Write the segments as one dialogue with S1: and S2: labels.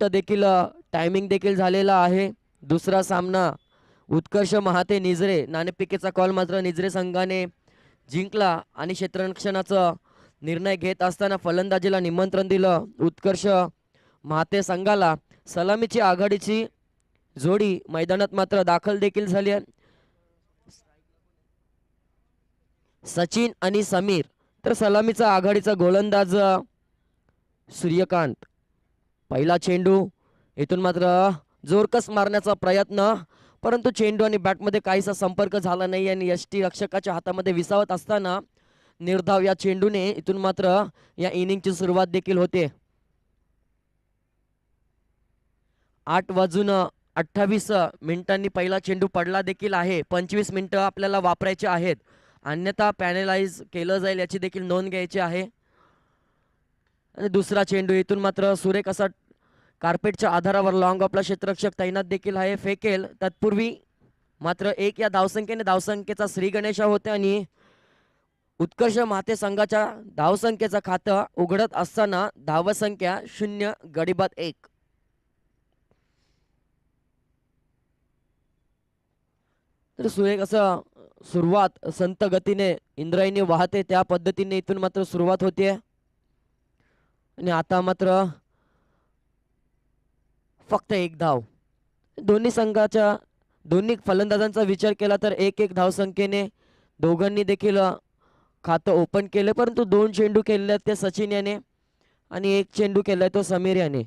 S1: मिनिटं देखील टायमिंग देखील झालेला आहे. दुसरा सामना उत्कर्ष महाते निजरे, नाणेफेकीचा कॉल मात्र निजरे संघाने जिंकला आणि क्षेत्ररक्षणाचा निर्णय घेत असताना फलंदाजीला निमंत्रण दिलं उत्कर्ष महाते संघाला. सलामीची आघाडीची जोडी मैदानात मात्र दाखल देखील झाली आहे. सचिन आणि समीर. तर सलामीचा आघाडीचा गोलंदाज सूर्यकांत. पहिला चेंडू इथून मात्र जोरकस मारण्याचा प्रयत्न, परंतु चेंडू आणि बॅटमध्ये काहीसा संपर्क झाला नाही आणि यष्टीरक्षकाच्या हातामध्ये विसावत असताना निर्धाव या चेंडूने इथून मात्र या इनिंगची सुरुवात देखील होते. 8:28 मिनिटांनी पहिला चेंडू पडला देखील आहे. 25 मिनिटं आपल्याला वापरायचे आहेत, अन्यथा पॅनलाइज केलं जाईल याची देखील नोंद घ्यायची आहे. आणि दुसरा चेंडू इथून मात्र सुरेख असा कार्पेटच्या आधारावर लॉंग ऑफला क्षेत्ररक्षक तैनात देखील आहे, फेकेल. तत्पूर्वी मात्र 1 या धावसंख्येने धावसंख्येचा श्री गणेशा होते आणि उत्कर्ष महाते संघाच्या धावसंख्येचं खातं उघडत असताना धावसंख्या 0 गडीबाद 1. तर सुरेख असं सुरुवात संत गतीने इंद्रायणी वाहते त्या पद्धतीने इथून मात्र सुरुवात होते. आणि आता मात्र फक्त 1 धाव. दोन्ही संघाच्या दोन्ही फलंदाजांचा विचार केला तर 1-1 धावसंख्येने दोघांनी देखील खातं ओपन केले, परंतु 2 चेंडू केले ते सचिन याने आणि 1 चेंडू केलाय तो समीर याने.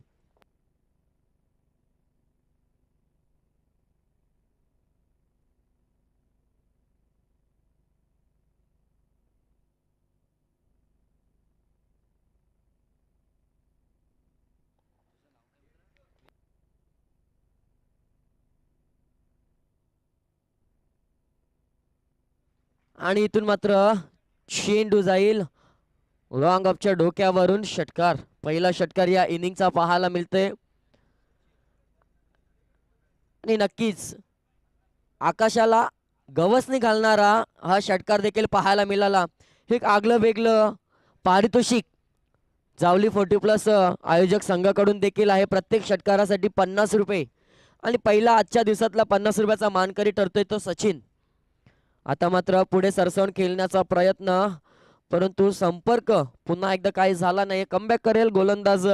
S1: आणि इथून मात्र चेंडू जाईल लॉंग ऑफच्या डोक्यावरून. षटकार, पहिला षटकार या इनिंगचा पाहायला मिळते आणि नक्कीच आकाशाला गवसणी घालणारा हा षटकार देखील पाहायला मिळाला. हे आगलं वेगळं पारितोषिक जावली 40+ आयोजक संघाकडून देखील आहे. प्रत्येक षटकारासाठी 50 रुपये आणि पहिला आजच्या दिवसातला 50 रुपयाचा मानकरी ठरतोय तो सचिन. आता मात्र पुढे सरसावून खेळण्याचा प्रयत्न, परंतु संपर्क पुन्हा एकदा काही झाला नाही. कमबॅक करेल गोलंदाज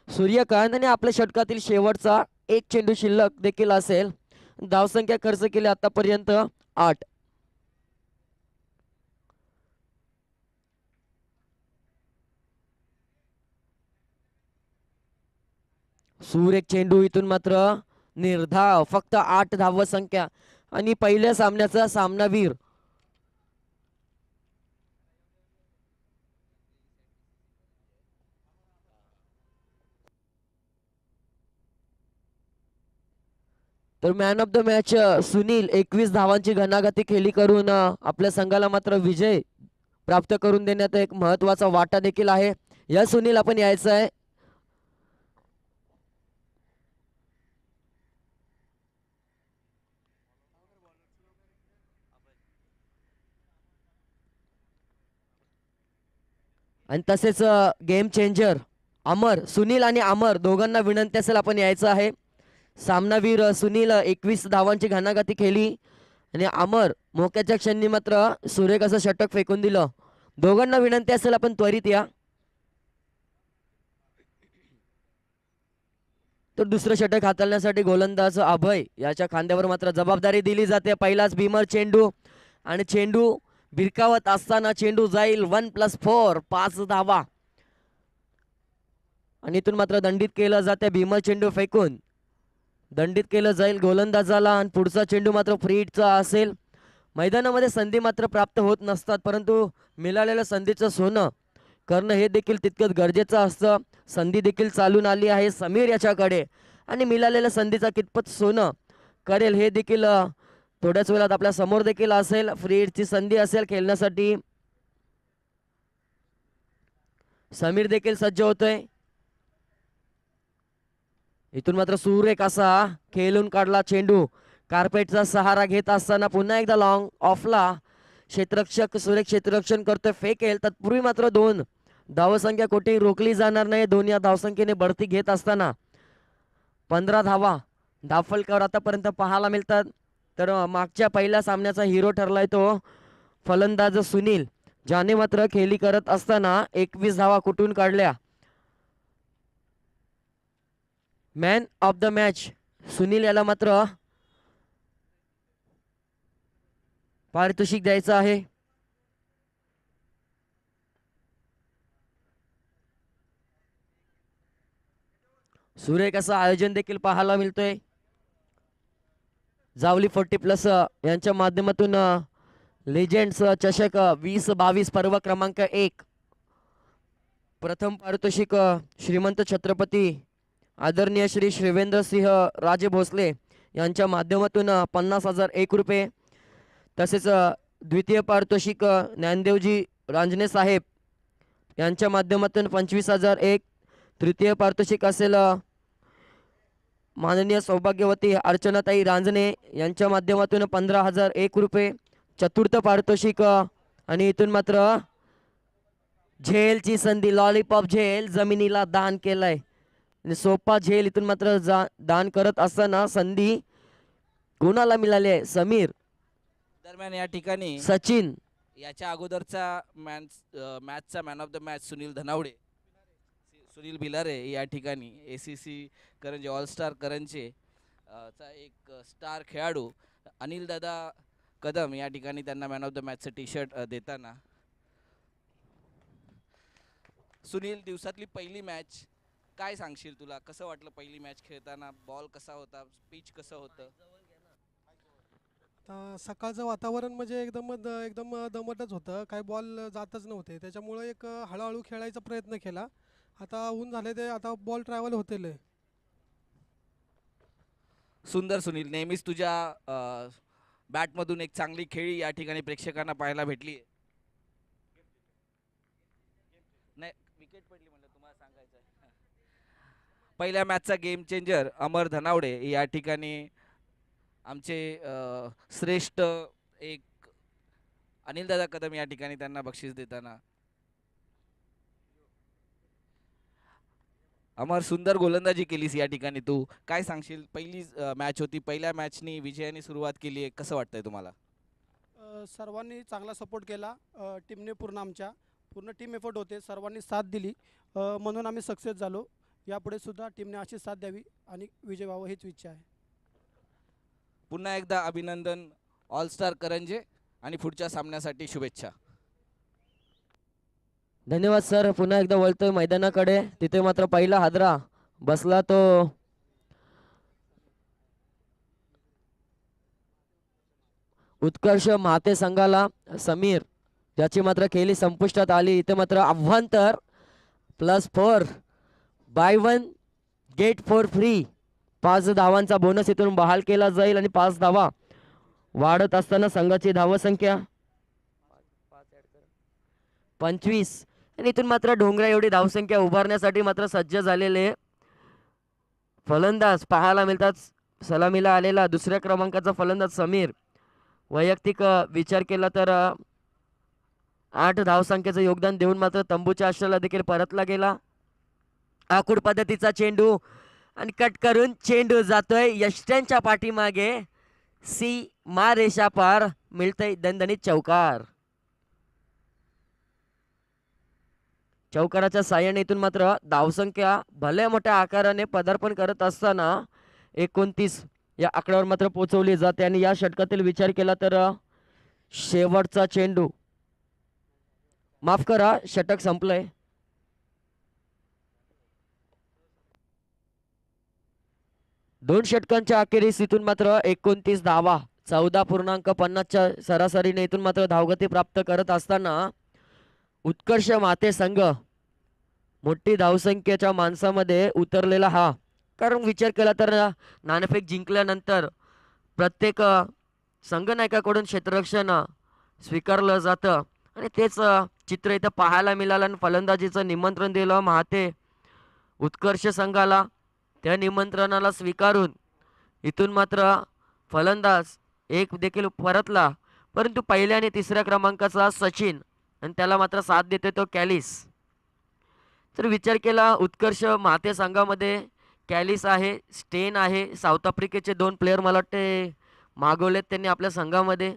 S1: सूर्यकांत आणि आपल्या षटकातील शेवटचा 1 चेंडू शिल्लक देखील असेल. धावसंख्या खर्च केली आतापर्यंत 8. सुरेख चेंडू इथून मात्र निर्धाव, फक्त 8 धावसंख्या आणि पहिल्या सामन्याचा सामनावीर तर man of the match Sunil 21 धावांची घणाघाती खेळी करून आपल्या संघाला मात्र विजय प्राप्त करून देण्यात एक महत्वाचा वाटा देखील आहे. या सुनील आपण यायचं आहे. आणि तसेच गेम चेंजर अमर, सुनील आणि अमर दोघांना विनंती असेल आपण यायचं आहे. सामनावीर सुनील 21 धावांची घणाघाती खेळी आणि अमर मोक्याच्या क्षणी मात्र सुरेख असं षटक फेकून दिलं. दोघांना विनंती असेल आपण त्वरित या. तर दुसरं षटक हाताळण्यासाठी गोलंदाज अभय याच्या खांद्यावर मात्र जबाबदारी दिली जाते. पहिलाच भीमर चेंडू आणि चेंडू भिरकावत असताना चेंडू जाईल 1+4 5 धावा आणि इथून मात्र दंडित केलं जाते. भीमर चेंडू फेकून दंडित केलं जाईल गोलंदाजाला आणि पुढचा चेंडू मात्र फ्री हिटचा असेल. मैदानामध्ये संधी मात्र प्राप्त होत नसतात, परंतु मिळालेल्या संधीचं सोनं करणं हे देखील तितकंच गरजेचं असतं. संधी देखील चालून आली आहे समीर याच्याकडे आणि मिळालेल्या संधीचा कितपत सोनं करेल हे देखील थोड्याच वेळात आपल्या समोर देखील असेल. फ्री हिटची संधी असेल खेळण्यासाठी. समीर देखील सज्ज होतोय. इथून मात्र सुरेख असा खेळून काढला चेंडू. कार्पेटचा सहारा घेत असताना पुन्हा एकदा लॉंग ऑफला क्षेत्ररक्षक सुरेख क्षेत्ररक्षण करतोय, फेकेल. तत्पूर्वी मात्र 2 धावसंख्या कोठेही रोखली जाणार नाही. 2 या धावसंख्येने बढती घेत असताना 15 धावा धावफलकावर आतापर्यंत पाहायला मिळतात. तर मागच्या पहिल्या सामन्याचा हिरो ठरलाय तो फलंदाज सुनील, ज्याने मात्र खेळी करत असताना 21 धावा कुठून काढल्या. Man of the match Sunil याला मात्र पारितोषिक द्यायचं आहे. सुरेख असं आयोजन देखील पाहायला मिळतोय. जावली 40+ यांच्या माध्यमातून लेजेंड्स चषक 2022 पर्व क्रमांक 1 प्रथम पारितोषिक श्रीमंत छत्रपती आदरणीय श्री शिवेंद्र सिंह राजे भोसले यांच्या माध्यमातून 50,001 रुपये. तसेच द्वितीय पारितोषिक ज्ञानदेवजी रांजणे साहेब यांच्या माध्यमातून 25,001. तृतीय पारितोषिक असेल माननीय सौभाग्यवती अर्चनाताई रांजणे यांच्या माध्यमातून 15,001 रुपये. चतुर्थ पारितोषिक आणि इथून मात्र झेलची संधी, लॉलीपॉप झेल जमिनीला दान केलाय. सोपा झेल इथून मात्र दान करत असताना संधी कोणाला मिळाली आहे? समीर.
S2: दरम्यान या ठिकाणी
S1: सचिन.
S2: याच्या अगोदरचा मॅचचा man of the match Sunil Dhanawade, Sunil Bhilare या ठिकाणी ACC Karanje all star Karanje चा एक स्टार खेळाडू अनिल दादा कदम या ठिकाणी त्यांना मॅन ऑफ द मॅचचं टी-शर्ट देताना. सुनील, दिवसातली पहिली मॅच, काय सांगशील? तुला कसं वाटलं पहिली मॅच खेळताना? बॉल कसा होता? पिच कसं होतं?
S3: सकाळचं वातावरण म्हणजे एकदम दमटच होतं. काही बॉल जातच नव्हते, त्याच्यामुळे एक हळूहळू खेळायचा प्रयत्न केला. आता ऊन झाले ते आता बॉल ट्रॅव्हल होतील.
S2: सुंदर सुनील, नेहमीच तुझ्या बॅटमधून एक चांगली खेळी या ठिकाणी प्रेक्षकांना पाहायला भेटली. नाही, विकेट पडली म्हणलं, तुम्हाला सांगायचं आहे. पहिल्या मॅचचा गेम चेंजर अमर धनावडे या ठिकाणी आमचे श्रेष्ठ एक अनिल दादा कदम या ठिकाणी त्यांना बक्षीस देताना. अमर, सुंदर गोलंदाजी केलीस या ठिकाणी. तू काय सांगशील? पहिली मॅच होती, पहिल्या मॅचनी विजयाने सुरुवात केली आहे, कसं वाटतंय तुम्हाला?
S3: सर्वांनी चांगला सपोर्ट केला. टीमने आमच्या पूर्ण टीम एफर्ट होते, सर्वांनी साथ दिली, म्हणून आम्ही सक्सेस झालो. यापुढे सुद्धा टीमने अशी साथ द्यावी आणि विजय व्हावं हीच इच्छा आहे.
S2: पुन्हा एकदा अभिनंदन ऑल स्टार करंजे आणि पुढच्या सामन्यासाठी शुभेच्छा.
S1: धन्यवाद सर. पुन्हा एकदा वळतोय मैदानाकडे. तिथे मात्र पहिला हादरा बसला तो उत्कर्ष माते संघाला. समीर, ज्याची मात्र खेळी संपुष्टात आली. इथे मात्र अभ्यंतर +4 बाय 1 गेट 4 फ्री. 5 धावांचा बोनस इथून बहाल केला जाईल आणि 5 धावा वाढत असताना संघाची धावसंख्या 25. आणि इथून मात्र डोंगरा एवढी धावसंख्या उभारण्यासाठी मात्र सज्ज झालेले फलंदाज पाहायला मिळतात. सलामीला आलेला दुसऱ्या क्रमांकाचा फलंदाज समीर. वैयक्तिक विचार केला तर 8 धावसंख्येचं योगदान देऊन मात्र तंबूच्या आश्रयाला देखील परतला गेला. आखूड पद्धतीचा चेंडू आणि कट करून चेंडू जातोय यष्ट्यांच्या पाठीमागे. सीमा रेषा पार, मिळतंय दणदणीत चौकार. चौकाराच्या साह्याने इथून मात्र धावसंख्या भल्या मोठ्या आकाराने पदार्पण करत असताना 29 या आकड्यावर मात्र पोहोचवली जाते. आणि या षटकातील विचार केला तर शेवटचा चेंडू, माफ करा, षटक संपलंय. दोन षटकांच्या अखेरीस इथून मात्र 29 धावा 14.50च्या सरासरीने इथून मात्र धावगती प्राप्त करत असताना उत्कर्ष माते संघ मोठी धावसंख्येच्या माणसामध्ये उतरलेला हा. कारण विचार केला तर नाणेफेक जिंकल्यानंतर प्रत्येक संघनायकाकडून क्षेत्ररक्षण स्वीकारलं जातं आणि तेच चित्र इथं पाहायला मिळालं. आणि फलंदाजीचं निमंत्रण दिलं महाते उत्कर्ष संघाला. त्या निमंत्रणाला स्वीकारून इथून मात्र फलंदाज एक देखील परतला, परंतु पहिल्या आणि तिसऱ्या क्रमांकाचा सचिन आणि त्याला मात्र साथ देते तो कॅलिस. तर विचार केला उत्कर्ष माते संघामध्ये कॅलिस आहे, स्टेन आहे, साऊथ आफ्रिकेचे 2 प्लेयर मला वाटते मागवलेत त्यांनी आपल्या संघामध्ये.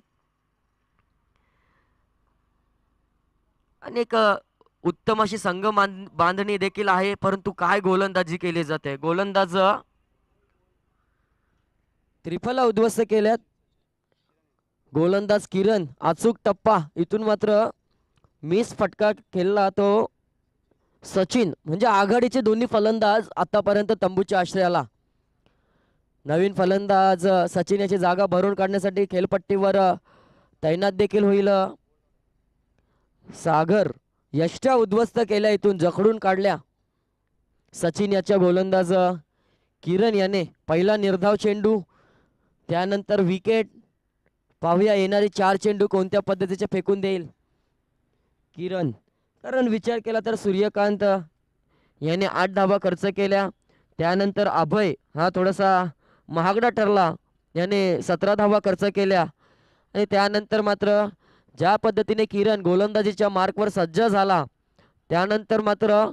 S1: आणि एक उत्तम अशी संघ बांधणी देखील आहे, परंतु काय गोलंदाजी केली जाते. गोलंदाज त्रिफला उद्ध्वस्त केल्यात. गोलंदाज किरण अचूक टप्पा, इथून मात्र मिस फटका खेळला तो सचिन. म्हणजे आघाडीचे दोन्ही फलंदाज आतापर्यंत तंबूच्या आश्रयाला. नवीन फलंदाज सचिन याची जागा भरून काढण्यासाठी खेळपट्टीवर तैनात देखील होईल. सागर यष्ट्या उद्ध्वस्त केल्या, इथून जखडून काढल्या सचिन याच्या गोलंदाज किरण याने. पहिला निर्धाव चेंडू, त्यानंतर विकेट. पाहूया येणारे 4 चेंडू कोणत्या पद्धतीचे फेकून देईल किरण. कारण विचार केला तर सूर्यकांत याने 8 धावा खर्च केल्या. त्यानंतर अभय हा थोडासा महागडा ठरला, याने 17 धावा खर्च केल्या. आणि त्यानंतर मात्र ज्या पद्धतीने किरण गोलंदाजीच्या मार्कवर सज्ज झाला, त्यानंतर मात्र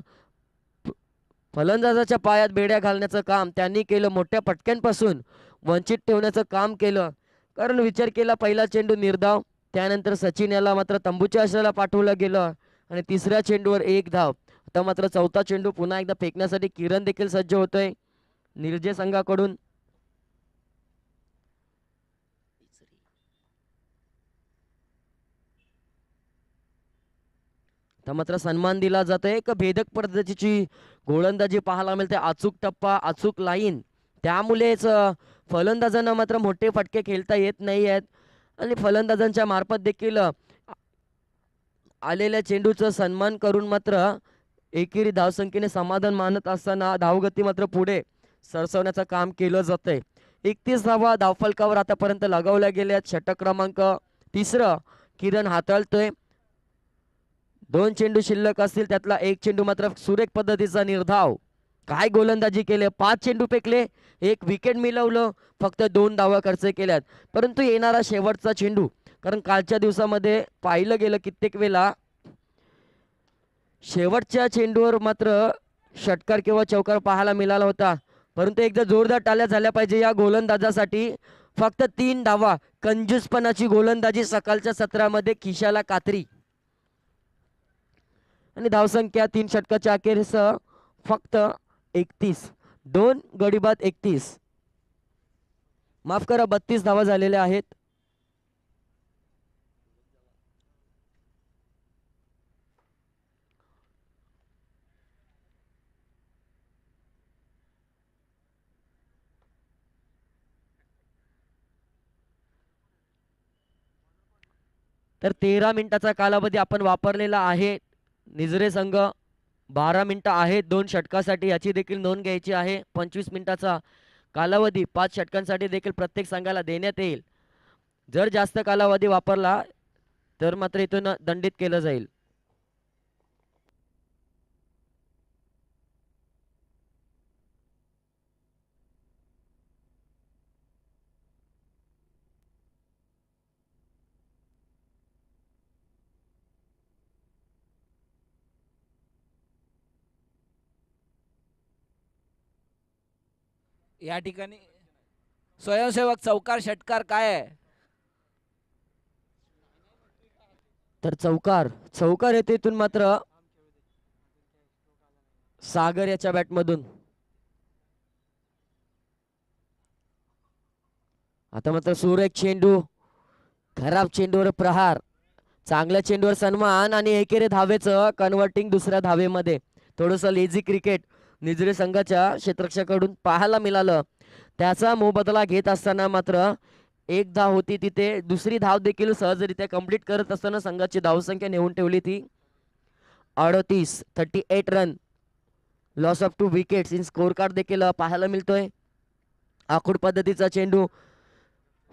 S1: फलंदाजाच्या पायात बेड्या घालण्याचं काम त्यांनी केलं. मोठ्या फटक्यांपासून वंचित ठेवण्याचं काम केलं. कारण विचार केला पहिला चेंडू निर्धाव, त्यानंतर सचिन याला मात्र तंबूच्या आश्रयाला पाठवलं गेलं आणि तिसऱ्या चेंडूवर 1 धाव. आता मात्र चौथा चेंडू पुन्हा एकदा फेकण्यासाठी किरण देखील सज्ज होतोय निर्जय संघाकडून. तर मात्र सन्मान दिला जातोय. एक भेदक पद्धतीची गोलंदाजी पाहायला मिळते. अचूक टप्पा, अचूक लाईन, त्यामुळेच फलंदाजांना मात्र मोठे फटके खेळता येत नाही आहेत. आणि फलंदाजांच्या मार्फत देखील आलेल्या चेंडूचा सन्मान करून मात्र एकेरी धावसंख्येने समाधान मानत असताना धावगती मात्र पुढे सरसवण्याचं काम केलं जातंय. 31 धावा धावफलकावर आतापर्यंत लगावल्या गेल्यात. षटक क्रमांक 3 किरण हाताळतोय. 2 चेंडू शिल्लक असतील, त्यातला 1 चेंडू मात्र सुरेख पद्धतीचा निर्धाव. काय गोलंदाजी केले, 5 चेंडू फेकले, 1 विकेट मिळवलं, फक्त 2 धावा खर्च केल्यात. परंतु येणारा शेवटचा चेंडू, कारण कालच्या दिवसामध्ये पाहिलं गेलं कित्येक वेळा शेवटच्या चेंडूवर मात्र षटकार किंवा चौकार पाहायला मिळाला होता. परंतु एकदा जोरदार टाळ्या झाल्या पाहिजे या गोलंदाजासाठी. फक्त 3 धावा, कंजूसपणाची गोलंदाजी सकाळच्या सत्रामध्ये, खिशाला कात्री. आणि धावसंख्या 3 षटकाच्या अखेरीस फक्त 31, 2 गडी बाद 31, माफ करा 32 धावा झालेल्या आहेत. तर 13 मिनिटाचा कालावधी आपण वापरलेला आहे. निजरे संघ 12 मिनिटं आहेत 2 षटकासाठी, याची देखील नोंद घ्यायची आहे. 25 मिनिटाचा कालावधी 5 षटकांसाठी देखील प्रत्येक संघाला देण्यात येईल. जर जास्त कालावधी वापरला तर मात्र इथून दंडित केलं जाईल.
S2: या ठिकाणी स्वयंसेवक चौकार षटकार काय आहे?
S1: तर चौकार येते इथून मात्र सागर याच्या बॅटमधून. आता मात्र सुरेख चेंडू, खराब चेंडूवर प्रहार, चांगल्या चेंडूवर सन्मान आणि एकेरी धावेचं कन्व्हर्टिंग दुसऱ्या धावेमध्ये. थोडंसं लेझी क्रिकेट निजरे संघाच्या क्षेत्ररक्षकाकडून पाहायला मिळालं. त्याचा मोबदला घेत असताना मात्र 1 धाव होती तिथे, दुसरी धाव देखील सहजरित्या कंप्लीट करत असताना संघाची धावसंख्या नेऊन ठेवली ती 38 run. Loss of 2 wickets in score card देखील पाहायला मिळतोय. आखूड पद्धतीचा चेंडू,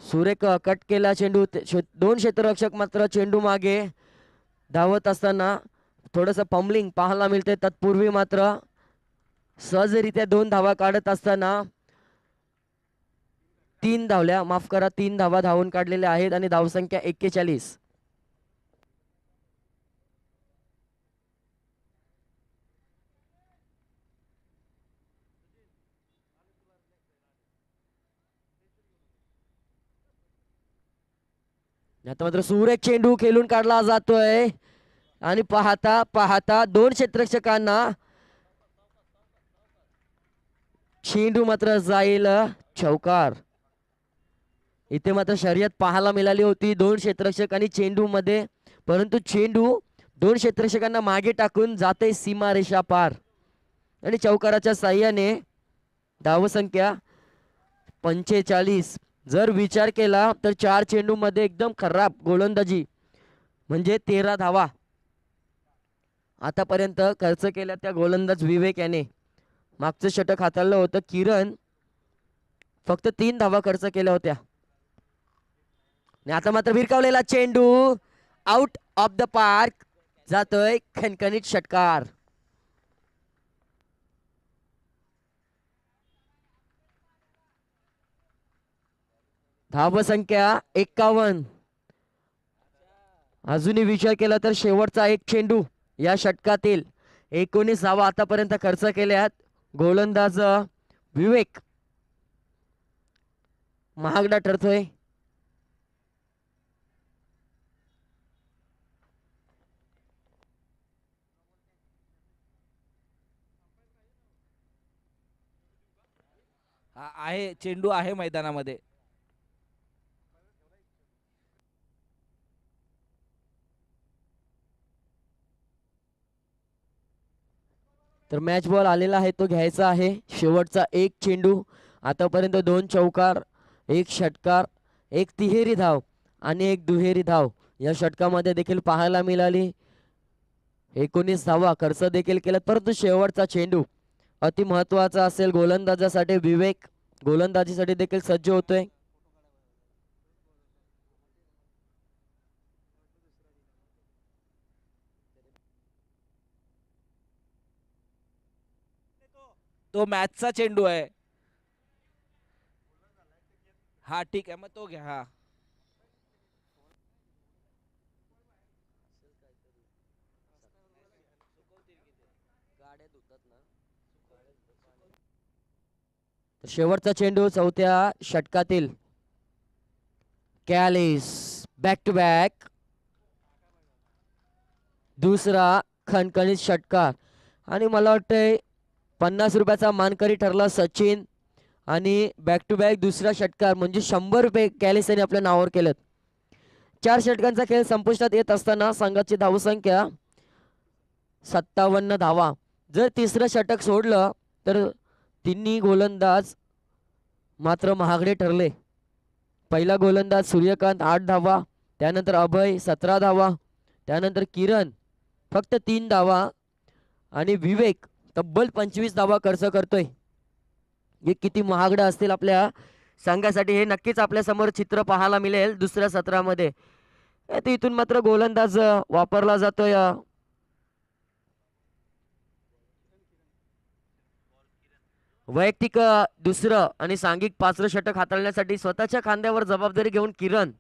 S1: सुरेख कट केला चेंडू. 2 क्षेत्ररक्षक मात्र चेंडू मागे धावत असताना थोडंसं पम्बलिंग पाहायला मिळते. तत्पूर्वी मात्र सहजरित्या 2 धावा काढत असताना 3 धावा धावून काढलेल्या आहेत आणि धावसंख्या 41. आता मात्र सुरेख चेंडू खेळून काढला जातोय आणि पाहता पाहता दोन क्षेत्ररक्षकांना चेंडू मात्र जाईल चौकार. इथे मात्र शर्यत पाहायला मिळाली होती दोन क्षेत्ररक्षक आणि चेंडू मध्ये, परंतु चेंडू दोन क्षेत्ररक्षकांना मागे टाकून जाते सीमारेषा पार आणि चौकाराच्या साह्याने धावसंख्या 45. जर विचार केला तर 4 चेंडू मध्ये एकदम खराब गोलंदाजी म्हणजे 13 धावा आतापर्यंत खर्च केल्या त्या गोलंदाज विवेक याने. मागचं षटक हाताळलं होतं किरण, फक्त 3 धावा खर्च केल्या होत्या. आणि आता मात्र भिरकावलेला चेंडू आउट ऑफ द पार्क जातोय खणखणीत षटकार. धावसंख्या 51. अजूनही विचार केला तर शेवटचा एक चेंडू या षटकातील 19 धावा आतापर्यंत खर्च केल्यात. गोलंदाज विवेक महागडा ठरतोय.
S2: आहे चेंडू आहे मैदानामध्ये.
S1: तर मॅच बॉल आलेला आहे तो घ्यायचा आहे. शेवटचा एक चेंडू आतापर्यंत 2 चौकार, 1 षटकार, 1 तिहेरी धाव आणि 1 दुहेरी धाव या षटकामध्ये देखील पाहायला मिळाली. 19 धावा खर्च देखील केल्यात, परंतु शेवटचा चेंडू अति महत्वाचा असेल गोलंदाजासाठी. विवेक गोलंदाजीसाठी देखील सज्ज होतोय.
S2: तो मॅचचा चेंडू आहे. हा ठीक आहे, मग तो घ्या. हा
S1: शेवटचा चेंडू चौथ्या षटकातील. कॅलिस बॅक टू बॅक दुसरा खणखणीत षटकार. आणि मला वाटतंय 50 रुपयाचा मानकरी ठरला सचिन. आणि बॅक टू बॅक दुसरा षटकार म्हणजे 100 रुपये कॅलिस यांनी आपल्या नावावर केलेत. 4 षटकांचा खेळ संपुष्टात येत असताना संघाची धावसंख्या 57 धावा. जर तिसरं षटक सोडलं तर तिन्ही गोलंदाज मात्र महागडे ठरले. पहिला गोलंदाज सूर्यकांत 8 धावा, त्यानंतर अभय 17 धावा, त्यानंतर किरण फक्त 3 धावा आणि विवेक तब्बल 25 धावा खर्च करतोय. हे किती महागडे असतील आपल्या संघासाठी हे नक्कीच आपल्या समोर चित्र पाहायला मिळेल दुसऱ्या सत्रामध्ये. इथून मात्र गोलंदाज वापरला जातोय वैयक्तिक दुसरं आणि सांघिक 5रं षटक हाताळण्यासाठी स्वतःच्या खांद्यावर जबाबदारी घेऊन किरण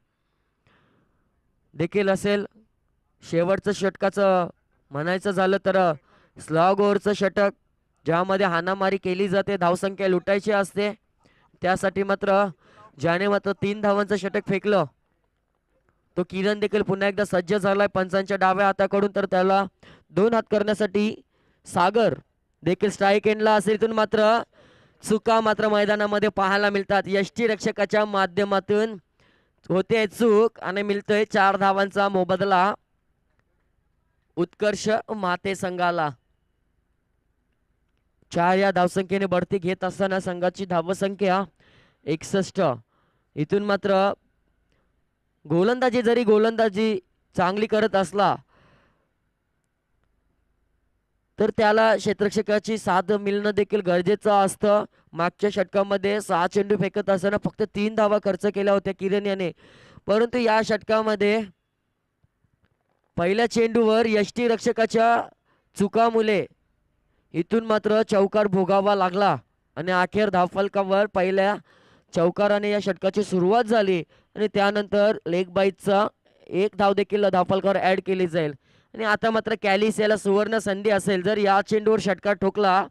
S1: देखील असेल. शेवटचं षटकाचं म्हणायचं झालं तर स्लॉग ओव्हरचं षटक ज्यामध्ये हाणामारी केली जाते, धावसंख्या लुटायची असते. त्यासाठी मात्र ज्याने मात्र 3 धावांचं षटक फेकलं तो किरण देखील पुन्हा एकदा सज्ज झालाय पंचांच्या डाव्या हाताकडून. तर त्याला 2 हात करण्यासाठी सागर देखील स्ट्राईक एंडला असेल. इथून मात्र चुका मात्र मैदानामध्ये पाहायला मिळतात. यष्टी रक्षकाच्या माध्यमातून होते चूक आणि मिळतोय 4 धावांचा मोबदला उत्कर्ष माते संघाला. 4 या धावसंख्येने बढती घेत असताना संघाची धावसंख्या 61. इथून मात्र गोलंदाजी चांगली करत असला तर त्याला क्षेत्ररक्षकाची साथ मिळणं देखील गरजेचं असतं. मागच्या षटकामध्ये 6 चेंडू फेकत असताना फक्त 3 धावा खर्च केल्या होत्या किरण याने, परंतु या षटकामध्ये पहिल्या चेंडूवर यष्टी रक्षकाच्या चुकामुळे इथून मात्र चौकार भोगावा लागला आणि अखेर धावफलकावर पहिल्या चौकाराने या षटकाची सुरुवात झाली आणि त्यानंतर लेग बाईचा 1 धाव देखील धावफलकावर ऍड केली जाईल. आणि आता मात्र कॅलिस याला सुवर्ण संधी असेल. जर या चेंडूवर षटकार ठोकला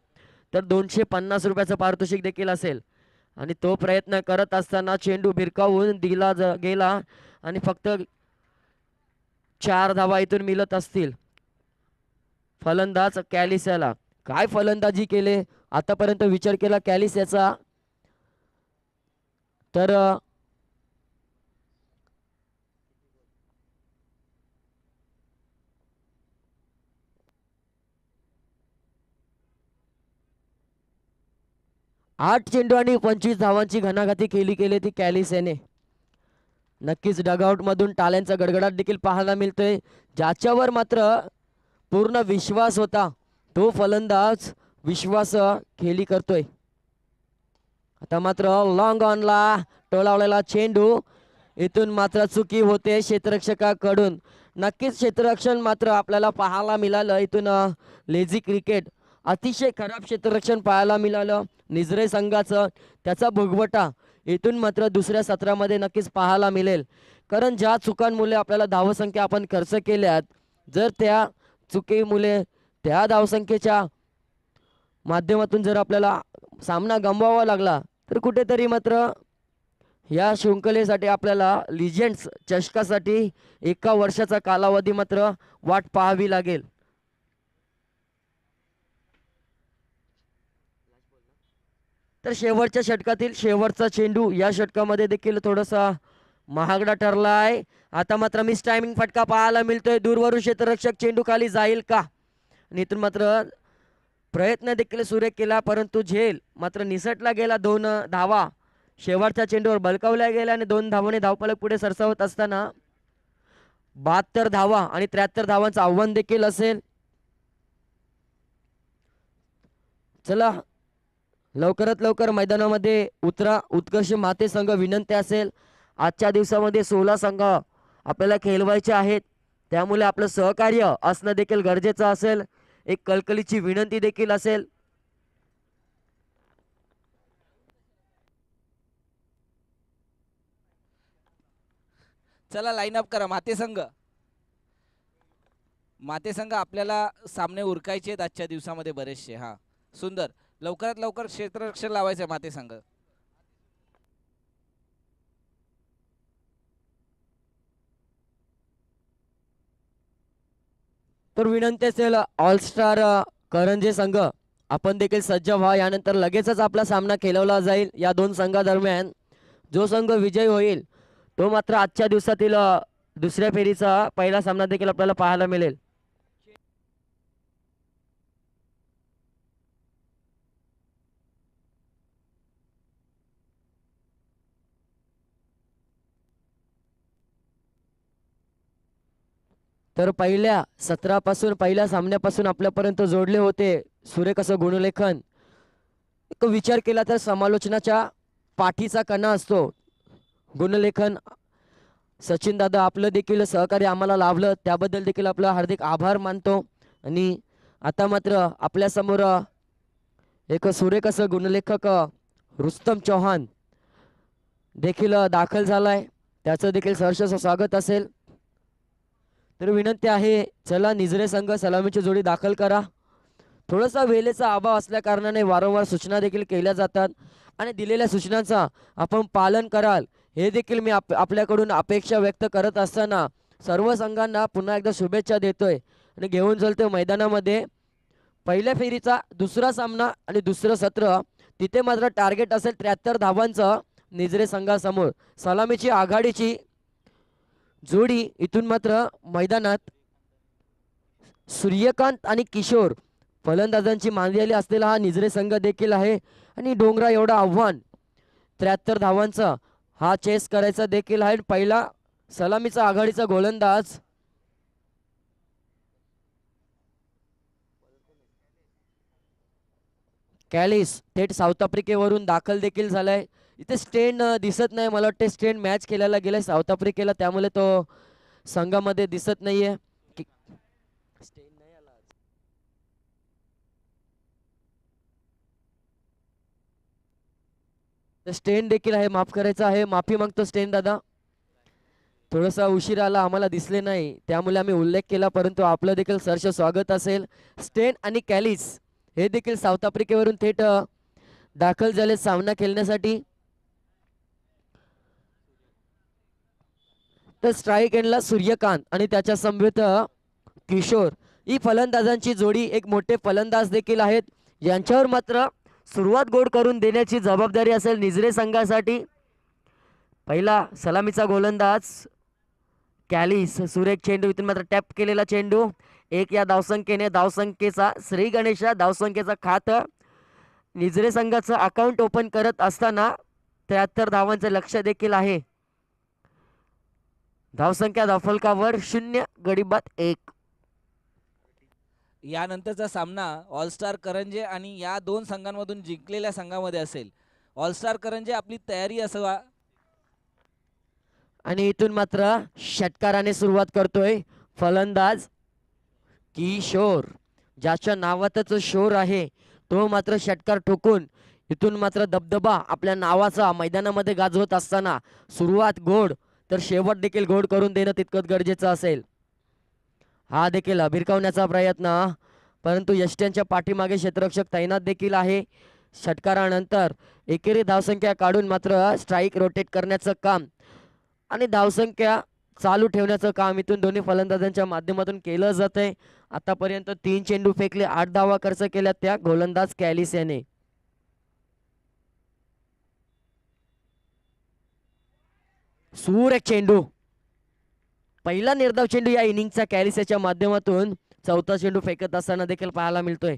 S1: तर 250 रुपयाचं पारितोषिक देखील असेल. आणि तो प्रयत्न करत असताना चेंडू भिरकावून दिला गेला आणि फक्त 4 धावा इथून मिळत असतील. फलंदाज कॅलिस याला काय फलंदाजी केले आतापर्यंत विचार केला कॅलिस याचा तर 8 चेंडू आणि 25 धावांची घणाघाती केली ती कॅलिस याने. नक्कीच डगआउट मधून टाळ्यांचा गडगडाट देखील पाहायला मिळतोय. ज्याच्यावर मात्र पूर्ण विश्वास होता तो फलंदाज विश्वास खेळी करतोय. आता मात्र लॉंग ऑनला टोलावलेला चेंडू इथून मात्र चुकी होते क्षेत्ररक्षकाकडून. नक्कीच क्षेत्ररक्षण मात्र आपल्याला पाहायला मिळालं इथून लेझी क्रिकेट अतिशय खराब क्षेत्ररक्षण पाहायला मिळालं निजरे संघाचं. त्याचा भोगवटा इथून मात्र दुसऱ्या सत्रामध्ये नक्कीच पाहायला मिळेल. कारण ज्या चुकांमुळे आपल्याला धावसंख्या आपण खर्च केल्यात जर त्या चुकीमुळे त्या धावसंख्येच्या माध्यमातून जर आपल्याला सामना गमवावा लागला तर कुठेतरी मात्र या शृंखलेसाठी आपल्याला लिजेंड्स चषकासाठी 1 वर्षाचा कालावधी मात्र वाट पाहावी लागेल. तर शेवटच्या षटकातील शेवटचा चेंडू या षटकामध्ये देखील थोडासा महागडा ठरला आहे. आता मात्र मिस टायमिंग फटका पाहायला मिळतोय. दूरवरून क्षेत्ररक्षक चेंडू खाली जाईल का आणि इथून मात्र प्रयत्न देखील सुरेख केला परंतु झेल मात्र निसटला गेला. 2 धावा शेवटच्या चेंडूवर बलकावल्या गेल्या आणि 2 धावांनी धावफलक पुढे सरसावत असताना 72 धावा आणि 73 धावांचं आव्हान देखील असेल. चला लवकरात लवकर मैदानामध्ये उतरा. उत्कर्ष माते संघ विनंती असेल आजच्या दिवसामध्ये 16 संघ आपल्याला खेळवायचे आहेत त्यामुळे आपलं सहकार्य असणं देखील गरजेचं असेल. एक कळकळीची विनंती देखील असेल.
S2: चला लाईन अप करा माते संघ. माते संघ आपल्याला सामने उरकायचे आहेत आजच्या दिवसामध्ये बरेचसे. हा सुंदर लवकरात लवकर क्षेत्ररक्षण लावायचं आहे माते संघ.
S1: तर विनंती असेल ऑल स्टार करंजे संघ आपण देखील सज्ज व्हा. यानंतर लगेचच आपला सामना खेळवला जाईल. या 2 संघादरम्यान जो संघ विजयी होईल तो मात्र आजच्या दिवसातील दुसऱ्या फेरीचा पहिला सामना देखील आपल्याला पाहायला मिळेल. तर पहिल्या सत्रापासून पहिल्या सामन्यापासून आपल्यापर्यंत जोडले होते सुरेख असं गुणलेखन. एक विचार केला तर समालोचनाच्या पाठीचा कणा असतो गुणलेखन. सचिन दादा आपलं देखील सहकार्य आम्हाला लाभलं त्याबद्दल देखील आपलं हार्दिक आभार मानतो. आणि आता मात्र आपल्यासमोर एक सुरेख असं गुणलेखक रुस्तम चौहान देखील दाखल झालाय त्याचं देखील सहर्ष स्वागत असेल. तर विनंती आहे चला निजरे संघ सलामीची जोडी दाखल करा. थोडासा वेळेचा अभाव असल्या कारणाने वारंवार सूचना देखील केल्या जातात आणि दिलेल्या सूचनांचा आपण पालन कराल हे देखील मी आपल्याकडून अपेक्षा व्यक्त करत असताना सर्व संघांना पुन्हा एकदा शुभेच्छा देतोय आणि घेऊन चलतोय मैदानामध्ये पहिल्या फेरीचा दुसरा सामना आणि दुसरं सत्र. तिथे मात्र टार्गेट असेल 73 धावांचं निजरे संघासमोर. सलामीची आघाडीची जोडी इथून मात्र मैदानात सूर्यकांत आणि किशोर फलंदाजांची मांदियाली असलेला हा निजरे संघ देखील आहे आणि डोंगरा एवढं आव्हान 73 धावांचा हा चेस करायचा देखील आहे. पहिला सलामीचा आघाडीचा गोलंदाज कॅलिस थेट साऊथ आफ्रिकेवरून दाखल देखील झालाय. इथे स्टेन दिसत नाही मला वाटते स्टेन मॅच केल्याला गेलाय साऊथ आफ्रिकेला त्यामुळे तो संघामध्ये दिसत नाहीये. स्टेन देखील आहे माफ करायचं आहे माफी मागतो स्टेन दादा थोडासा उशीर आला आम्हाला दिसले नाही त्यामुळे आम्ही उल्लेख केला परंतु आपलं देखील सहर्ष स्वागत असेल. स्टेन आणि कॅलिस हे देखील साऊथ आफ्रिकेवरून थेट दाखल झाले सामना खेळण्यासाठी. तर स्ट्राईक एंडला सूर्यकांत आणि त्याच्या समवेत किशोर ही फलंदाजांची जोडी एक मोठे फलंदाज देखील आहेत. यांच्यावर मात्र सुरुवात गोड करून देण्याची जबाबदारी असेल निजरे संघासाठी. पहिला सलामीचा गोलंदाज कॅलिस सुरेख चेंडू इथून मात्र टॅप केलेला चेंडू एक या धावसंख्येने धावसंख्येचा श्री गणेशा धावसंख्येचा खात निजरे संघाचं अकाउंट ओपन करत असताना 73 धावांचं लक्ष देखील आहे. धावसंख्या धावफलकावर 0 गडीबाद 1.
S2: यानंतरचा सामना ऑलस्टार करंजे आणि या दोन संघांमधून जिंकलेल्या संघामध्ये असेल. ऑलस्टार करंजे आपली तयारी असावा
S1: आणि इथून मात्र षटकाराने सुरुवात करतोय फलंदाज किशोर ज्याच्या नावातच शोर आहे तो मात्र षटकार ठोकून इथून मात्र दबदबा आपल्या नावाचा मैदानामध्ये गाजवत असताना सुरुवात गोड तर शेवट देखील गोड करून देणं तितकंच गरजेचं असेल. हा देखील भिरकावण्याचा प्रयत्न परंतु यष्ट्यांच्या पाठीमागे क्षेत्ररक्षक तैनात देखील आहे. षटकारानंतर एकेरी धावसंख्या काढून मात्र स्ट्राईक रोटेट करण्याचं काम आणि धावसंख्या चालू ठेवण्याचं काम इथून दोन्ही फलंदाजांच्या माध्यमातून केलं जातंय. आतापर्यंत 3 चेंडू फेकले 8 धावा खर्च केल्या त्या गोलंदाज कॅलिस याने. सुरेख चेंडू पहिला निर्धाव चेंडू या इनिंगचा कॅलिसच्या माध्यमातून चौथा चेंडू फेकत असताना देखील पाहायला मिळतोय.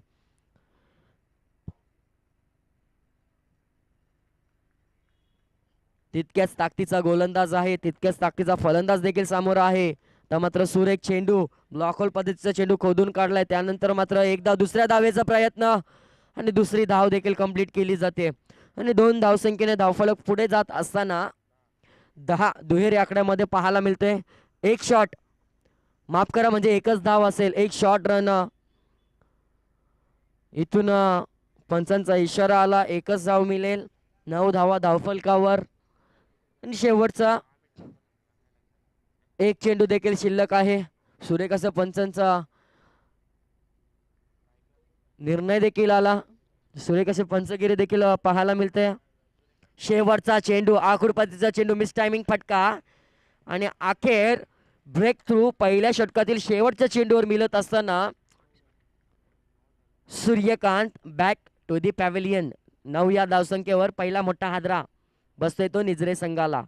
S1: तितक्याच ताकदीचा गोलंदाज आहे तितक्याच ताकदीचा फलंदाज देखील समोर आहे. तर मात्र सुरेख चेंडू ब्लॉक होल पद्धतीचा चेंडू खोदून काढलाय. त्यानंतर मात्र एकदा दुसऱ्या धावेचा प्रयत्न आणि दुसरी धाव देखील कंप्लीट केली जाते आणि 2 धावसंख्येने धावफलक पुढे जात असताना 10 दुहेरी आकड्यामध्ये पाहायला मिळते. एक शॉट माफ करा म्हणजे एकच धाव असेल. एक शॉट रन इथून पंचांचा इशारा आला. एकच धाव मिळेल. 9 धावा धावफलकावर आणि शेवटचा एक चेंडू देखील शिल्लक आहे. सुरेख असं पंचांचा निर्णय देखील आला. सुरेख असे पंचगिरी देखील पाहायला मिळते. शेवटचा चेंडू आखुडपतीचा चेंडू मिस टायमिंग फटका आणि अखेर ब्रेक थ्रू पहिल्या षटकातील शेवटच्या चेंडूवर मिळत असताना Suryakant back to the pavilion. 9 या धावसंख्येवर पहिला मोठा हादरा बसतोय तो निजरे संघाला.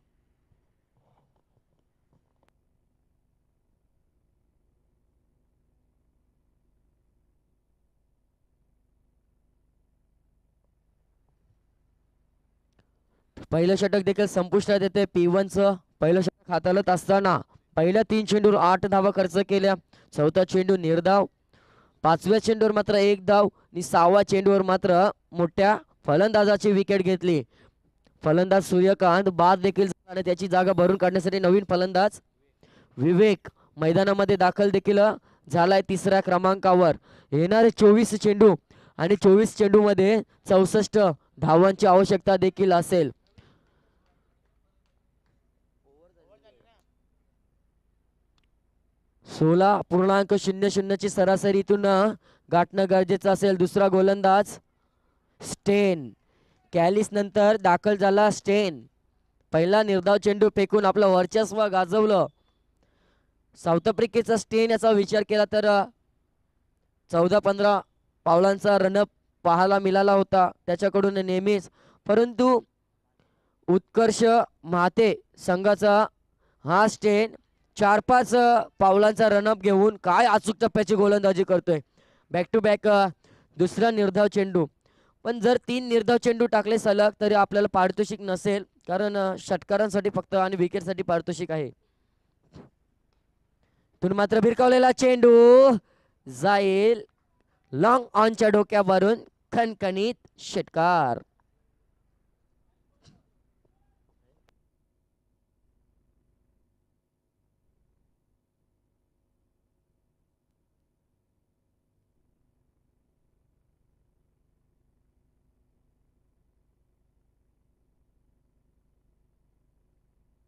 S1: पहिलं षटक देखील संपुष्टात येते. P1चं पहिलं षटक हाताळत असताना पहिल्या 3 चेंडूवर 8 धावा खर्च केल्या. चौथा चेंडू निर्धाव. 5व्या चेंडूवर मात्र 1 धाव आणि 6व्या चेंडूवर मात्र मोठ्या फलंदाजाची विकेट घेतली. फलंदाज सूर्यकांत बाद देखील झाला आणि त्याची जागा भरून काढण्यासाठी नवीन फलंदाज विवेक मैदानामध्ये दाखल देखील झालाय 3ऱ्या क्रमांकावर. येणारे 24 चेंडू आणि 24 चेंडूमध्ये 64 धावांची आवश्यकता देखील असेल. 16.00 ची सरासरीतून गाठणं गरजेचं असेल. दुसरा गोलंदाज स्टेन कॅलिस नंतर दाखल झाला स्टेन. पहिला निर्धाव चेंडू फेकून आपलं वर्चस्व गाजवलं. साऊथ आफ्रिकेचा स्टेन याचा विचार केला तर 14-15 पावलांचा रनअप पाहायला मिळाला होता त्याच्याकडून नेहमीच. परंतु उत्कर्ष महाते संघाचा हा स्टेन 4-5 पावलांचा रनअप घेऊन काय अचूक टप्प्याची गोलंदाजी करतोय. बॅक टू बॅक दुसरा निर्धाव चेंडू. पण जर 3 निर्धाव चेंडू टाकले सलग तरी आपल्याला पारितोषिक नसेल कारण षटकारांसाठी फक्त आणि विकेटसाठी पारितोषिक आहे. तून मात्र भिरकावलेला चेंडू जाईल लॉंग ऑनच्या डोक्यावरून खणखणीत षटकार.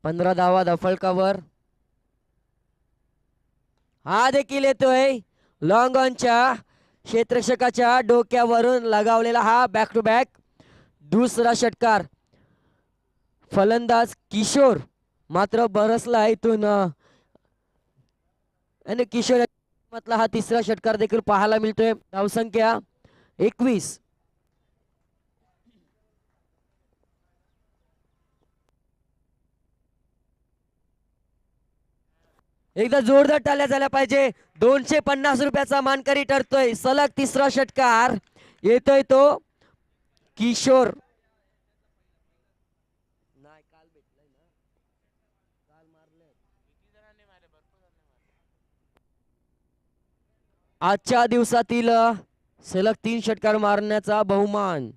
S1: पंधरा धावा धावफलकावर. हा देखील येतोय लॉंग ऑनच्या क्षेत्ररक्षकाच्या डोक्यावरून लगावलेला हा बॅक टू बॅक दुसरा षटकार. फलंदाज किशोर मात्र बरसला इथून आणि किशोर मधला हा तिसरा षटकार देखील पाहायला मिळतोय. धावसंख्या 21. एकदा जोरदार टाळ्या झाल्या पाहिजे. 250 रुपयाचा मानकरी ठरतोय. सलग तिसरा षटकार येतोय तो किशोर. आजच्या दिवसातील सलग 3 षटकार मारण्याचा बहुमान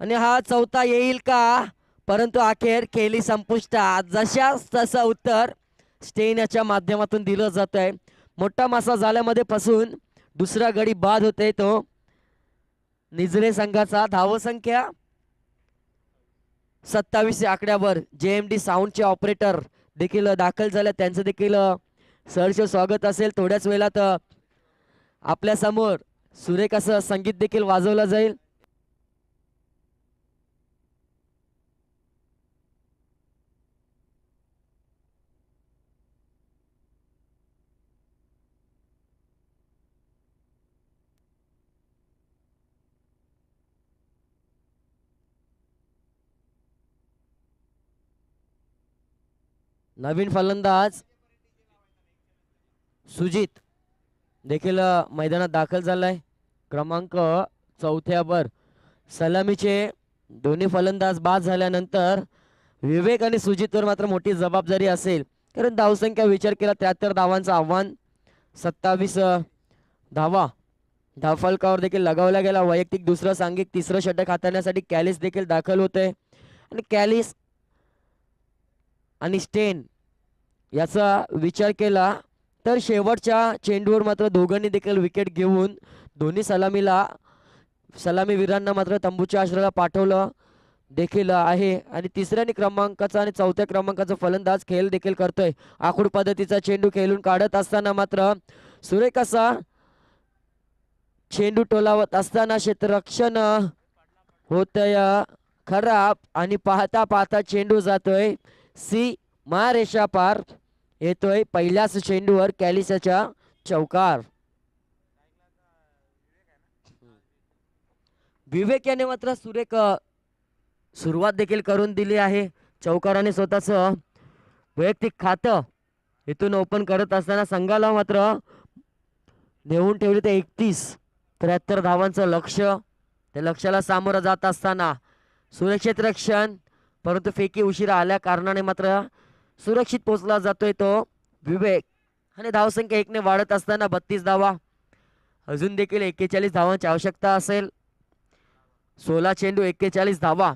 S1: आणि हा चौथा येईल का, परंतु अखेर खेळी संपुष्टात. जशास तसं उत्तर स्टेनच्या माध्यमातून दिलं जात आहे. मोठा मासा जाळ्यामध्ये फसून दुसरा गडी बाद होते तो निजरे संघाचा. धावसंख्या 27 या आकड्यावर JMD साऊंडचे ऑपरेटर देखील दाखल झाले. त्यांचं देखील सहर्ष स्वागत असेल. थोड्याच वेळात आपल्या समोर सुरेख असं संगीत देखील वाजवलं जाईल. नवीन फलंदाज सुजित देखील मैदानात दाखल झालाय. क्रमांक 4 सलामीचे दोन्ही फलंदाज बाद झाल्यानंतर विवेक आणि सुजितवर मात्र मोठी जबाबदारी असेल. कारण धावसंख्या विचार केला 73 धावांचं आव्हान, 27 धावा धावफलकावर देखील लगावला गेला. वैयक्तिक दुसरं सांघिक तिसरं षटक हाताळण्यासाठी कॅलिस देखील दाखल होते आणि कॅलिस आणि स्टेन याचा विचार केला तर शेवटच्या चेंडूवर मात्र दोघांनी देखील विकेट घेऊन दोन्ही सलामीवीरांना मात्र तंबूच्या आश्रयाला पाठवलं देखील आहे. आणि तिसऱ्या क्रमांकाचा आणि चौथ्या क्रमांकाचा फलंदाज खेळ देखील करतोय. आखूड पद्धतीचा चेंडू खेळून काढत असताना मात्र सुरेख असा चेंडू टोलावत असताना क्षेत्ररक्षण होतय खराब आणि पाहता पाहता चेंडू जातोय सीमारेषा पार. येतोय पहिल्याच चेंडूवर कॅलिसच्या चौकार. विवेक याने मात्र सुरेख सुरुवात देखील करून दिली आहे. चौकाराने स्वतःच वैयक्तिक खातं इथून ओपन करत असताना संघाला मात्र नेऊन ठेवले ते 73 धावांचं लक्ष. त्या लक्ष्याला सामोरं जात असताना सुरक्षित रक्षण, परंतु फेकी उशिरा आल्या कारणाने मात्र सुरक्षित पोहोचला जातोय तो विवेक. आणि धावसंख्या 1 ने वाढत असताना 32 धावा, अजून देखील 41 धावांची आवश्यकता असेल. 16 चेंडू 41 धावा.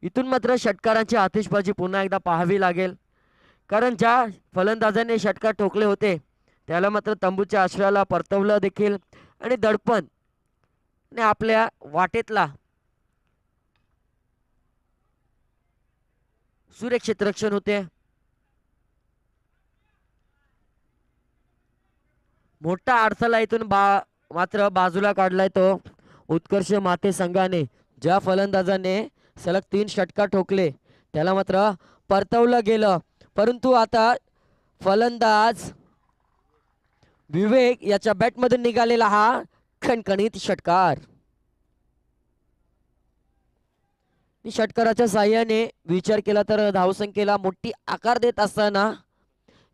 S1: इथून मात्र षटकारांची आतिषबाजी पुन्हा एकदा पाहावी लागेल. कारण ज्या फलंदाजाने षटकार ठोकले होते त्याला मात्र तंबूच्या आश्रयाला परतवलं देखील आणि दडपण आणि आपल्या वाटेतला सुरक्षित रक्षण होते. मोठा अडथळा इथून मात्र बाजूला काढलाय तो उत्कर्ष माते संघाने. ज्या फलंदाजाने सलग 3 षटकार ठोकले त्याला मात्र परतवलं गेलं, परंतु आता फलंदाज विवेक याच्या बॅटमधून निघालेला हा खणखणीत षटकार. षटकाराच्या साह्याने विचार केला तर धावसंख्येला मोठी आकार देत असताना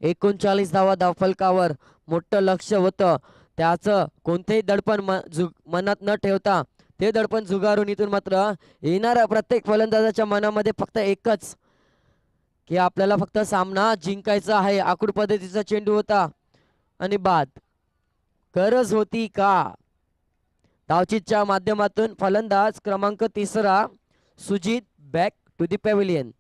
S1: 39 धावा धावफलकावर मोठं लक्ष होतं. त्याचं कोणतेही दडपण मनात न ठेवता ते दडपण झुगारून इथून मात्र येणाऱ्या प्रत्येक फलंदाजाच्या मनामध्ये फक्त एकच की आपल्याला फक्त सामना जिंकायचा आहे. आखूड पद्धतीचा चेंडू होता आणि बाद. गरज होती का? धावचीतच्या माध्यमातून फलंदाज क्रमांक 3 Sujit back to the pavilion.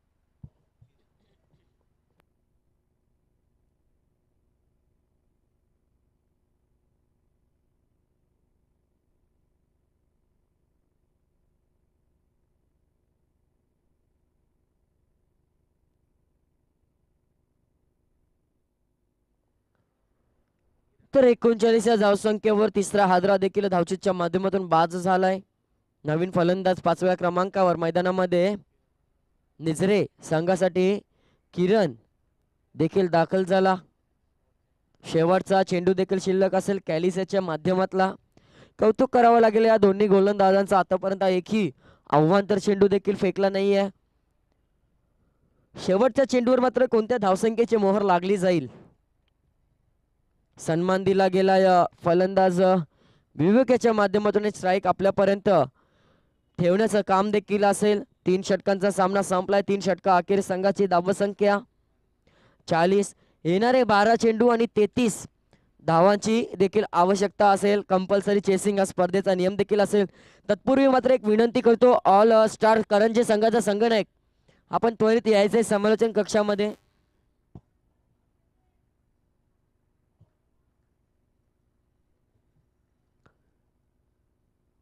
S1: तर 39 या धावसंख्येवर तिसरा हादरा देखील धावचीतच्या माध्यमातून बाद झालाय. नवीन फलंदाज 5व्या क्रमांकावर मैदानामध्ये निजरे संघासाठी किरण देखील दाखल झाला. शेवटचा चेंडू देखील शिल्लक असेल कॅलिसेच्या माध्यमातला. कौतुक करावं लागेल या दोन्ही गोलंदाजांचा, आतापर्यंत एकही आव्हांतर चेंडू देखील फेकला नाहीये. शेवटच्या चेंडूवर मात्र कोणत्या धावसंख्येची मोहर लागली जाईल, सन्मान दिला गेला या फलंदाज विवेकाच्या माध्यमातून स्ट्राईक आपल्यापर्यंत ठेवण्याचं काम देखील असेल. 3 षटकांचा सामना संपलाय. 3 षटका अखेर संघाची धावसंख्या 40. येणारे 12 चेंडू आणि 33 धावांची देखील आवश्यकता असेल. कंपल्सरी चेसिंग हा स्पर्धेचा नियम देखील असेल. तत्पूर्वी मात्र एक विनंती करतो, ऑल स्टार करंजी संघाचा संघनायक आपण त्वरित यायचे समालोचन कक्षामध्ये.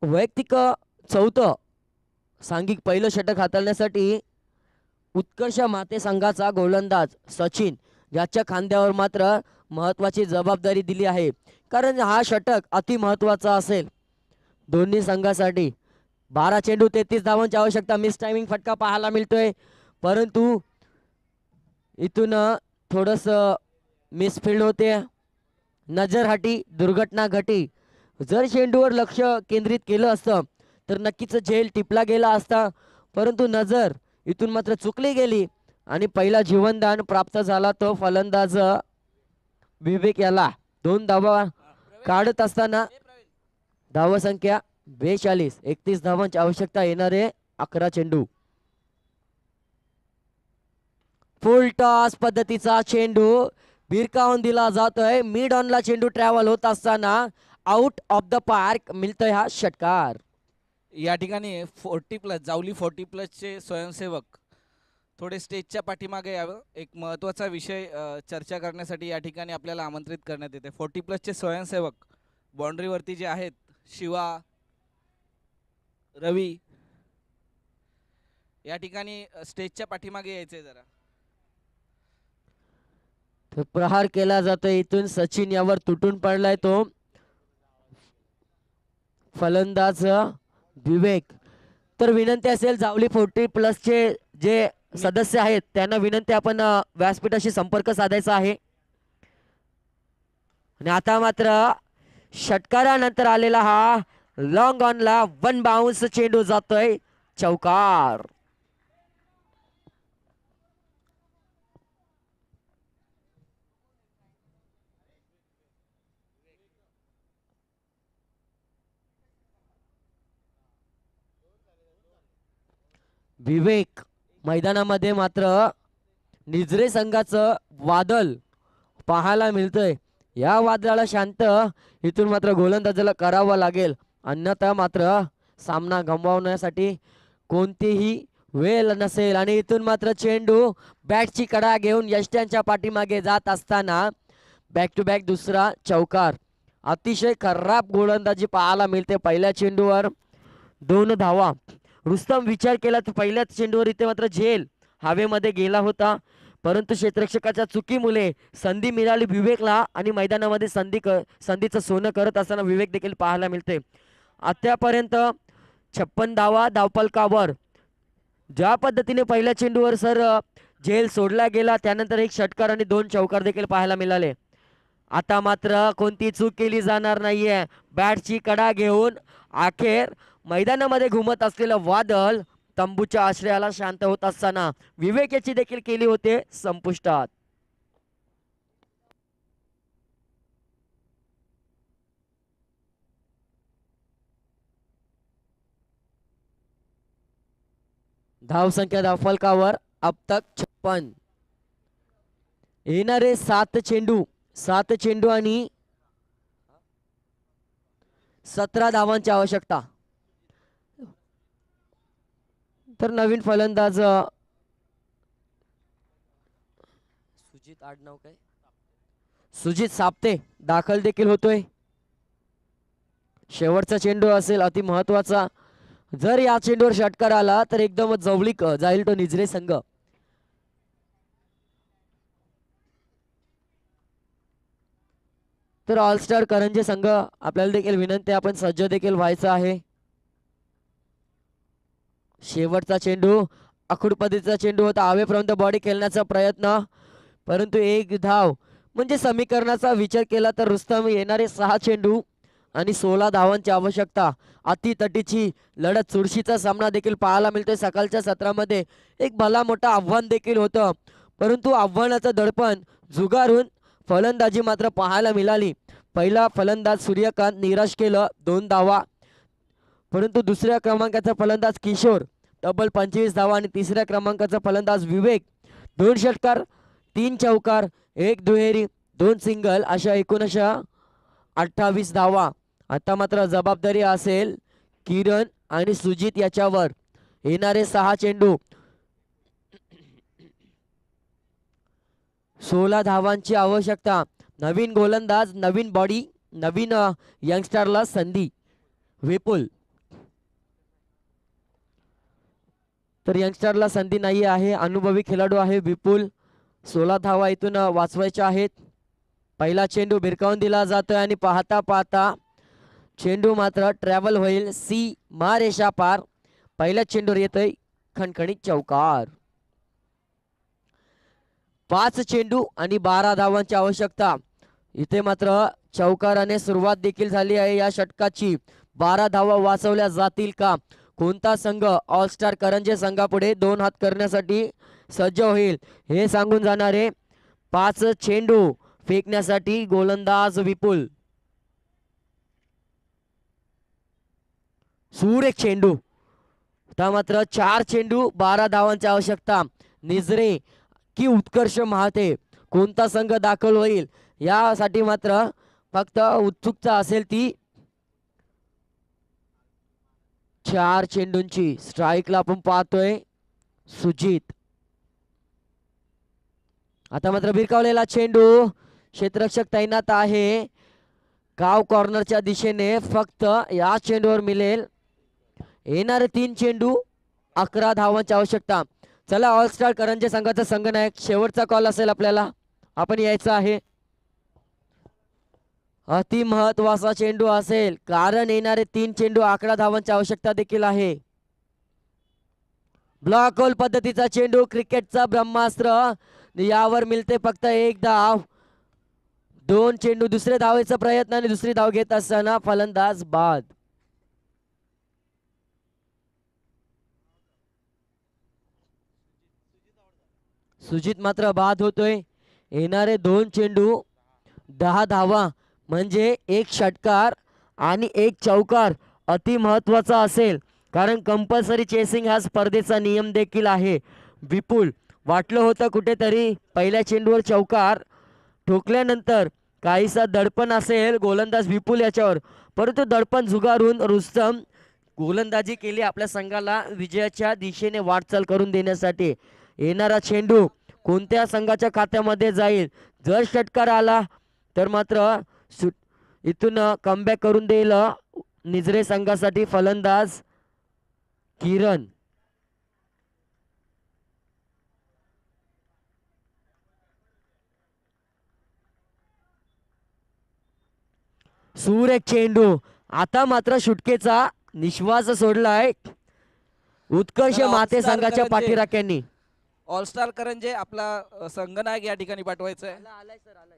S1: वैयक्तिक चौथं सांघिक पहिलं षटक हाताळण्यासाठी उत्कर्ष माते संघाचा गोलंदाज सचिन याच्या खांद्यावर मात्र महत्त्वाची जबाबदारी दिली आहे, कारण हा षटक अति महत्त्वाचा असेल दोन्ही संघासाठी. 12 चेंडू 33 धावांची आवश्यकता. मिस टायमिंग फटका पाहायला मिळतोय, परंतु इथून थोडंसं मिसफिल्ड होते. नजरहाटी दुर्घटना घटी. जर चेंडूवर लक्ष केंद्रित केलं असतं तर नक्कीच झेल टिपला गेला असता, परंतु नजर इथून मात्र चुकली गेली आणि पहिला जीवनदान प्राप्त झाला तो फलंदाज विवेक याला. 2 धावा काढत असताना धावसंख्या 42. 31 धावांची आवश्यकता. येणारे 11 चेंडू. फुल टॉस पद्धतीचा चेंडू भिरकावून दिला जातोय. मिड ऑनला चेंडू ट्रॅव्हल होत असताना आउट ऑफ द पार्क मिळतोय हा षटकार.
S2: या ठिकाणी 40+ जावली 40+चे स्वयंसेवक थोडे स्टेजच्या पाठीमागे यावं. एक महत्त्वाचा विषय चर्चा करण्यासाठी या ठिकाणी आपल्याला आमंत्रित करण्यात येते. 40+चे स्वयंसेवक बाउंड्रीवरती जे आहेत, शिवा, रवी, या ठिकाणी स्टेजच्या पाठीमागे यायचे जरा.
S1: तर प्रहार केला जातोय इथून. सचिन यावर तुटून पडलाय तो फलंदाज विवेक. तर विनंती असेल जावली 40+चे जे सदस्य आहेत त्यांना विनंती, आपण व्यासपीठाशी संपर्क साधायचा आहे. आणि आता मात्र षटकारानंतर आलेला हा लॉंग ऑनला 1 बाउन्स चेंडू जातोय चौकार. विवेक मैदानामध्ये मात्र निजरे संघाचं वादळ पाहायला मिळतंय. या वादळाला शांत इथून मात्र गोलंदाजाला करावं लागेल, अन्यथा मात्र सामना गमावण्यासाठी कोणतीही वेळ नसेल. आणि इथून मात्र चेंडू बॅटची कडा घेऊन यष्ट्यांच्या पाठीमागे जात असताना बॅक टू बॅक दुसरा चौकार. अतिशय खराब गोलंदाजी पाहायला मिळते. पहिल्या चेंडूवर 2 धावा. रुस्तम विचार केला तर पहिल्याच चेंडूवर इथे मात्र झेल हवेमध्ये गेला होता, परंतु क्षेत्ररक्षकाच्या चुकीमुळे संधी मिळाली विवेकला आणि मैदानामध्ये संधीचं सोनं करत असताना विवेक देखील पाहायला मिळते. आतापर्यंत 56 धावा धावफलकावर. ज्या पद्धतीने पहिल्या चेंडूवर सर झेल सोडला गेला, त्यानंतर एक षटकार आणि 2 चौकार देखील पाहायला मिळाले. आता मात्र कोणती चूक केली जाणार नाहीये. बॅटची कडा घेऊन अखेर मैदानामध्ये घुमत असलेलं वादळ तंबूच्या आश्रयाला शांत होत असताना विवेक याची देखील केली होते संपुष्टात. धावसंख्या धावफलकावर अब तक 56. येणारे 7 चेंडू आणि 17 धावांची आवश्यकता. तर नवीन फलंदाज सुजित साप्ते दाखल देखील होतोय. शेवटचा चेंडू असेल अति महत्वाचा. जर या चेंडूवर षटकार आला तर एकदम जवळीक जाईल तो निजरे संघ. तर ऑलस्टार करंजे संघ आपल्याला देखील विनंती, आपण सज्ज देखील व्हायचं आहे. शेवटचा चेंडू आखूड पद्धतीचा चेंडू होता. अवे फ्रॉम द बॉडी खेळण्याचा प्रयत्न, परंतु एक धाव. म्हणजे समीकरणाचा विचार केला तर रुस्तम येणारे 6 चेंडू आणि 16 धावांची आवश्यकता. अतितटीची लढत, चुरशीचा सामना देखील पाहायला मिळतोय सकाळच्या सत्रामध्ये. एक भला मोठा आव्हान देखील होतं, परंतु आव्हानाचं दडपण झुगारून फलंदाजी मात्र पाहायला मिळाली. पहिला फलंदाज सूर्यकांत निराश केलं 2 धावा, परंतु दुसऱ्या क्रमांकाचा फलंदाज किशोर तब्बल 25 धावा आणि तिसऱ्या क्रमांकाचा फलंदाज विवेक 2 षटकार 3 चौकार 1 दुहेरी 2 सिंगल अशा एकूण 28 धावा. आता मात्र जबाबदारी असेल किरण आणि सुजित याच्यावर. येणारे 6 चेंडू 16 धावांची आवश्यकता. नवीन गोलंदाज, नवीन बॉडी, नवीन यंगस्टरला संधी. विपुल तर यंगस्टरला संधी नाही आहे, अनुभवी खेळाडू आहे विपुल. 16 धावा इथून वाचवायच्या आहेत. पहिला चेंडू भिरकावून दिला जातोय आणि पाहता पाहता चेंडू मात्र ट्रॅव्हल होईल सीमा रेषा पार. पहिल्या चेंडूवर येतोय खणखणीत चौकार. 5 चेंडू आणि 12 धावांची आवश्यकता. इथे मात्र चौकाराने सुरुवात देखील झाली आहे या षटकाची. 12 धावा वाचवल्या जातील का? कोणता संघ ऑल स्टार करंजे संघापुढे 2 हात करण्यासाठी सज्ज होईल हे सांगून जाणारे 5 चेंडू फेकण्यासाठी गोलंदाज विपुल. सुरेख चेंडू. आता मात्र 4 चेंडू 12 धावांची आवश्यकता. निजरे की उत्कर्ष महाते कोणता संघ दाखल होईल यासाठी मात्र फक्त उत्सुकता असेल ती. 4 चेंडूंची स्ट्राईकला आपण पाहतोय सुजित. आता मात्र भिरकावलेला चेंडू, क्षेत्ररक्षक तैनात आहे गाव कॉर्नरच्या दिशेने. फक्त या चेंडूवर मिळेल. येणारे 3 चेंडू 11 धावांची आवश्यकता. चला ऑल स्टार करंजे संघाचा संघनायक शेवटचा कॉल असेल आपल्याला, आपण यायचं आहे. अति महत्वाचा चेंडू असेल कारण येणारे 3 चेंडू 11 धावांची आवश्यकता देखील आहे. ब्लॉक होल पद्धतीचा चेंडू, क्रिकेटचा ब्रह्मास्त्र. यावर मिळते फक्त 1 धाव. 2 चेंडू, दुसरे धावेचा प्रयत्न आणि दुसरी धाव घेत असताना फलंदाज बाद. सुजित मात्र बाद होतोय. येणारे 2 चेंडू 10 धावा म्हणजे 1 षटकार आणि 1 चौकार अति महत्वाचा असेल कारण कंपल्सरी चेसिंग हा स्पर्धेचा नियम देखील आहे. विपुल वाटलं होतं कुठेतरी पहिल्या चेंडूवर चौकार ठोकल्यानंतर काहीसा दडपण असेल गोलंदाज विपुल याच्यावर, परंतु दडपण झुगारून रुस्तम गोलंदाजी केली आपल्या संघाला विजयाच्या दिशेने वाटचाल करून देण्यासाठी. येणारा चेंडू कोणत्या संघाच्या खात्यामध्ये जाईल? जर षटकार आला तर मात्र इथून कमबॅक करून देईल निजरे संघासाठी फलंदाज किरण. सुरेख चेंडू. आता मात्र सुटकेचा निश्वास सोडलाय उत्कर्ष माते संघाच्या पाठीराख्यांनी.
S2: ऑल स्टार करंजे आपला संघनायक या ठिकाणी पाठवायचा आहे.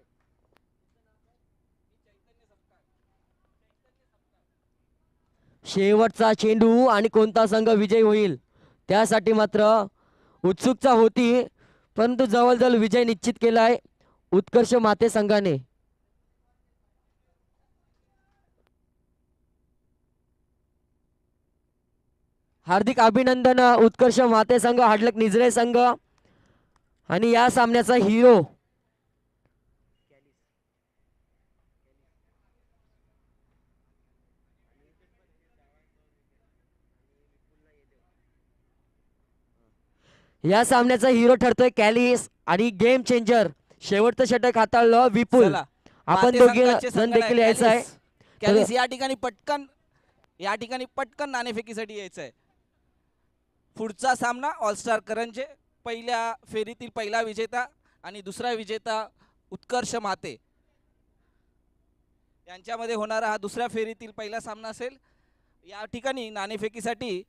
S1: शेवटचा चेंडू आणि कोणता संघ विजयी होईल त्यासाठी मात्र उत्सुकता होती, परंतु जवळजवळ विजय निश्चित केलाय उत्कर्ष माते संघाने. हार्दिक अभिनंदन उत्कर्ष माते संघ, हाडलक निजरे संघ आणि या सामन्याचा हिरो या सामन्याचा हिरो ठरतोय कॅलिस आणि गेम चेंजर शेवटचं षटक हाताळलं विपुल.
S2: चला,
S1: आपण
S2: माते
S1: दोघे
S2: संघाचे
S1: जण
S2: संघनायक
S1: देखील यायचं आहे.
S2: कॅलिस या ठिकाणी पटकन नाणेफेकीसाठी यायचं आहे. पुढचा सामना ऑल स्टार करंजे, पहिल्या फेरीतील पहिला विजेता आणि दुसरा विजेता उत्कर्ष माते यांच्यामध्ये होणारा हा दुसऱ्या फेरीतील पहिला सामना असेल. या ठिकाणी नाणेफेकीसाठी